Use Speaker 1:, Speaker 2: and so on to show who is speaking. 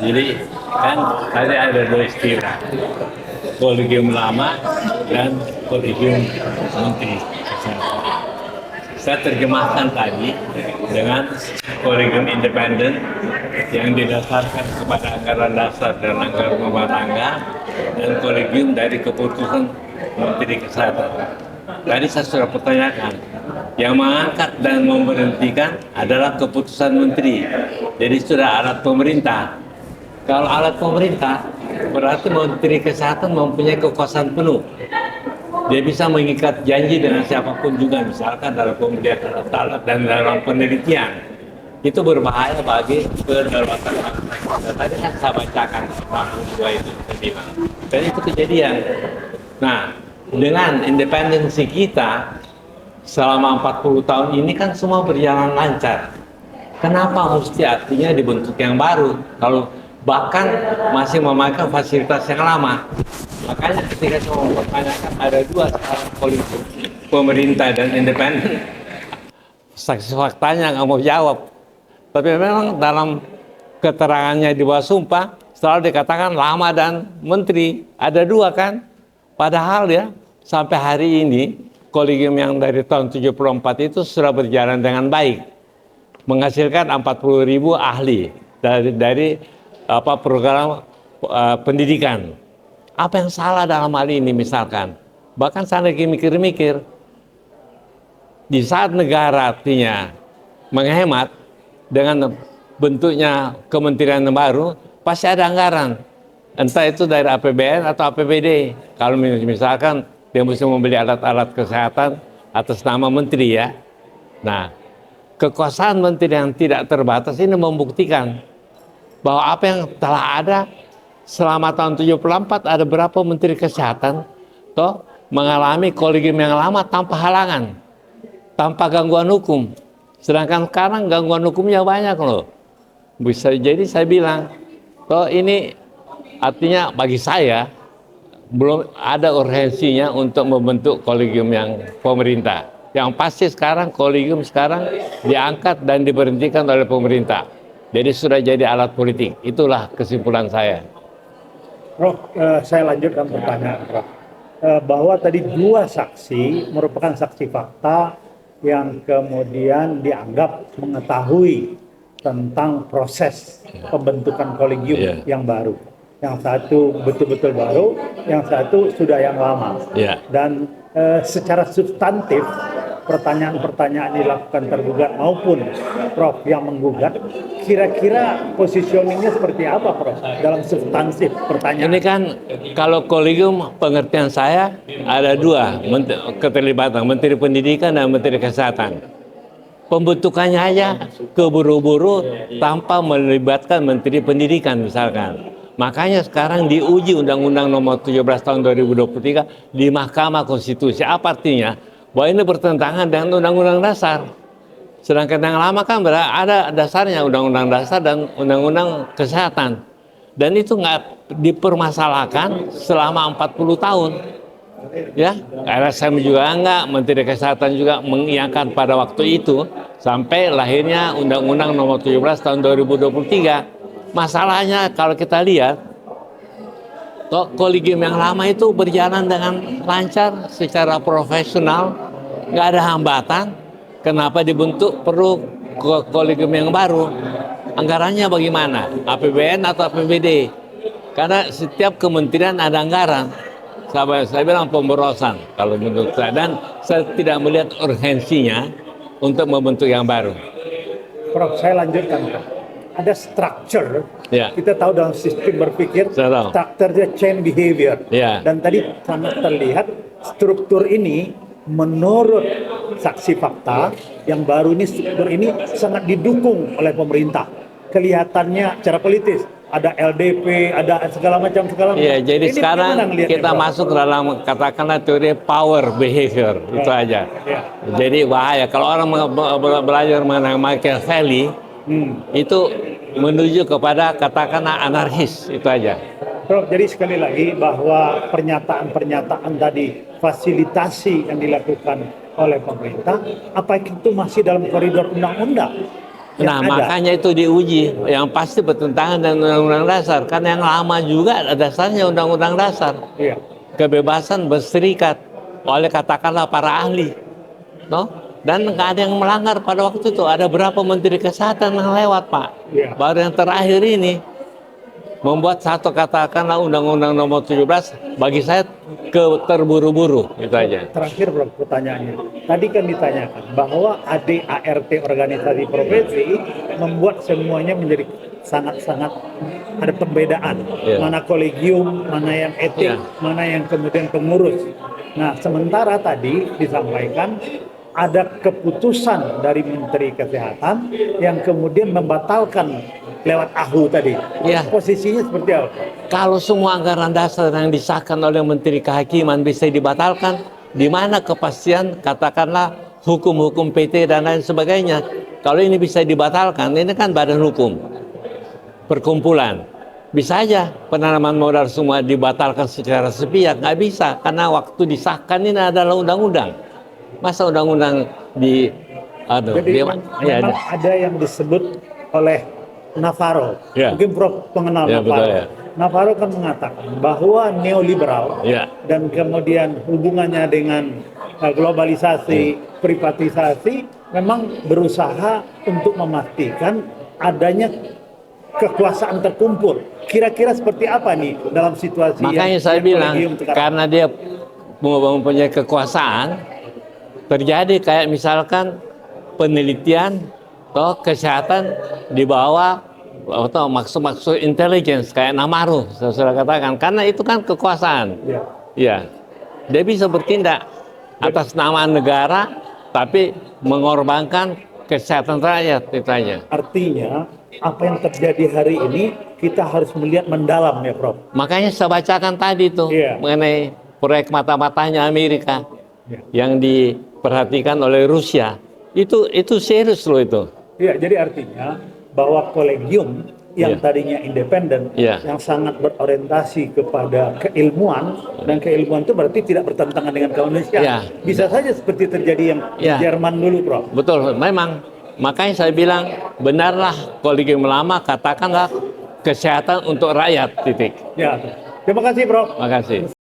Speaker 1: Jadi kan tadi ada dua istilah, kolegium lama dan kolegium menteri kesehatan. Saya terjemahkan tadi dengan kolegium independen yang didasarkan kepada anggaran dasar dan anggaran rumah tangga, dan kolegium dari keputusan Menteri Kesehatan. Tadi saya sudah pertanyakan, yang mengangkat dan memberhentikan adalah keputusan menteri. Jadi sudah alat pemerintah. Kalau alat pemerintah, berarti Menteri Kesehatan mempunyai kekuasaan penuh. Dia bisa mengikat janji dengan siapapun juga, misalkan dalam pemberian alat dan dalam penelitian. Itu berbahaya bagi kedaulatan bangsa. Tadi kan saya bacakan 62 itu, saya bilang. Dan itu kejadian. Nah, dengan independensi kita selama 40 tahun ini kan semua berjalan lancar. Kenapa mesti artinya dibentuk yang baru? Kalau bahkan masih memakai fasilitas yang lama. Makanya ketika saya mempertanyakan ada dua sekarang politik, pemerintah dan independen, saksi faktanya nggak mau jawab. Tapi memang dalam keterangannya di bawah sumpah selalu dikatakan lama dan menteri, ada dua kan. Padahal ya sampai hari ini kolegium yang dari tahun 74 itu sudah berjalan dengan baik, menghasilkan 40.000 ahli dari program pendidikan. Apa yang salah dalam hal ini misalkan? Bahkan saya lagi mikir-mikir, di saat negara artinya menghemat dengan bentuknya kementerian yang baru, pasti ada anggaran. Entah itu dari APBN atau APBD. Kalau misalkan dia mesti membeli alat-alat kesehatan atas nama menteri ya. Nah, kekuasaan menteri yang tidak terbatas ini membuktikan bahwa apa yang telah ada selama tahun 74 ada berapa menteri kesehatan toh mengalami kolegium yang lama tanpa halangan, tanpa gangguan hukum. Sedangkan sekarang gangguan hukumnya banyak loh. Bisa jadi saya bilang, toh ini artinya bagi saya belum ada urgensinya untuk membentuk kolegium yang pemerintah. Yang pasti sekarang kolegium sekarang diangkat dan diberhentikan oleh pemerintah. Jadi sudah jadi alat politik. Itulah kesimpulan saya.
Speaker 2: Prof, saya lanjutkan pertanyaan Prof. Bahwa tadi dua saksi merupakan saksi fakta yang kemudian dianggap mengetahui tentang proses pembentukan kolegium yang baru. Yang satu betul-betul baru, yang satu sudah yang lama. Dan secara substantif pertanyaan-pertanyaan dilakukan tergugat maupun Prof yang menggugat, kira-kira positioningnya seperti apa Prof dalam substantif pertanyaan?
Speaker 1: Ini kan kalau kolegium pengertian saya ada dua keterlibatan, Menteri Pendidikan dan Menteri Kesehatan. Pembentukannya aja keburu-buru tanpa melibatkan Menteri Pendidikan misalkan. Makanya sekarang diuji Undang-Undang Nomor 17 Tahun 2023 di Mahkamah Konstitusi. Apa artinya? Bahwa ini bertentangan dengan Undang-Undang Dasar. Sedangkan yang lama kan ada dasarnya Undang-Undang Dasar dan Undang-Undang Kesehatan. Dan itu nggak dipermasalahkan selama 40 tahun. Ya, LSM juga enggak, Menteri Kesehatan juga mengiyakan pada waktu itu sampai lahirnya Undang-Undang Nomor 17 Tahun 2023. Masalahnya kalau kita lihat, kolegium yang lama itu berjalan dengan lancar, secara profesional, nggak ada hambatan. Kenapa dibentuk perlu kolegium yang baru? Anggarannya bagaimana? APBN atau APBD? Karena setiap kementerian ada anggaran. Saya bilang pemborosan kalau menurut saya, dan saya tidak melihat urgensinya untuk membentuk yang baru.
Speaker 2: Prof, saya lanjutkan Prof. Ada structure, kita tahu dalam sistem berpikir, strukturnya chain behavior. Dan tadi sangat terlihat struktur ini menurut saksi fakta yang baru ini, struktur ini sangat didukung oleh pemerintah. Kelihatannya secara politis, ada LDP, ada segala macam.
Speaker 1: Iya, jadi ini sekarang kita masuk dalam katakanlah teori power behavior, itu aja. Jadi bahaya, kalau orang belajar mengenai Machiavelli, itu menuju kepada katakanlah anarkis, itu aja.
Speaker 2: Prof, jadi sekali lagi bahwa pernyataan-pernyataan tadi fasilitasi yang dilakukan oleh pemerintah, apa itu masih dalam koridor undang-undang?
Speaker 1: Nah,
Speaker 2: ada.
Speaker 1: makanya itu diuji. Yang pasti bertentangan dengan Undang-Undang Dasar. Karena yang lama juga dasarnya Undang-Undang Dasar.
Speaker 2: Iya.
Speaker 1: Kebebasan berserikat oleh katakanlah para ahli. No? Dan nggak ada yang melanggar pada waktu itu. Ada berapa Menteri Kesehatan yang lewat, Pak?
Speaker 2: Iya.
Speaker 1: Baru yang terakhir ini membuat satu katakanlah Undang-Undang Nomor 17 bagi saya terburu-buru itu aja.
Speaker 2: Terakhir Bro, pertanyaannya. Tadi kan ditanyakan bahwa ADART organisasi profesi membuat semuanya menjadi sangat-sangat ada pembedaan.
Speaker 1: Iya.
Speaker 2: Mana kolegium, mana yang etik,
Speaker 1: Iya.
Speaker 2: mana yang kemudian pengurus. Nah, sementara tadi disampaikan ada keputusan dari Menteri Kesehatan yang kemudian membatalkan lewat AHU tadi.
Speaker 1: Iya.
Speaker 2: Posisinya seperti apa?
Speaker 1: Kalau semua anggaran dasar yang disahkan oleh Menteri Kehakiman bisa dibatalkan, di mana kepastian katakanlah hukum-hukum PT dan lain sebagainya? Kalau ini bisa dibatalkan, ini kan badan hukum, perkumpulan. Bisa aja penanaman modal semua dibatalkan secara sepihak, nggak bisa. Karena waktu disahkan ini adalah undang-undang. Masa undang-undang di... Aduh,
Speaker 2: Jadi
Speaker 1: dia,
Speaker 2: memang ada yang disebut oleh Navarro.
Speaker 1: Ya.
Speaker 2: Mungkin Prof pengenal
Speaker 1: Ya,
Speaker 2: Navarro.
Speaker 1: betul, ya.
Speaker 2: Navarro kan mengatakan bahwa neoliberal
Speaker 1: Ya.
Speaker 2: dan kemudian hubungannya dengan globalisasi, privatisasi memang berusaha untuk memastikan adanya kekuasaan terkumpul. Kira-kira seperti apa nih dalam situasi
Speaker 1: makanya saya
Speaker 2: yang
Speaker 1: bilang,
Speaker 2: kolegium sekarang?
Speaker 1: karena dia mempunyai kekuasaan, terjadi kayak misalkan penelitian atau kesehatan di bawah atau maksud-maksud intelligence kayak Namaru, saya sudah katakan, karena itu kan kekuasaan.
Speaker 2: Ya.
Speaker 1: Ya, dia bisa bertindak atas nama negara, tapi mengorbankan kesehatan rakyat itu aja.
Speaker 2: Artinya apa yang terjadi hari ini kita harus melihat mendalam ya Prof.
Speaker 1: Makanya saya bacakan tadi tuh
Speaker 2: Iya.
Speaker 1: mengenai proyek mata-matanya Amerika
Speaker 2: Iya.
Speaker 1: yang diperhatikan oleh Rusia. Itu serius loh itu.
Speaker 2: Iya, jadi artinya bahwa kolegium yang
Speaker 1: Iya.
Speaker 2: tadinya independen,
Speaker 1: Iya.
Speaker 2: yang sangat berorientasi kepada keilmuan, dan keilmuan itu berarti tidak bertentangan dengan kemanusiaan.
Speaker 1: Iya.
Speaker 2: Bisa saja seperti terjadi yang
Speaker 1: Iya.
Speaker 2: Jerman dulu, Prof.
Speaker 1: Betul, memang. Makanya saya bilang, benarlah kolegium lama katakanlah kesehatan untuk rakyat, titik.
Speaker 2: Ya. Terima kasih, Prof.
Speaker 1: Makasih.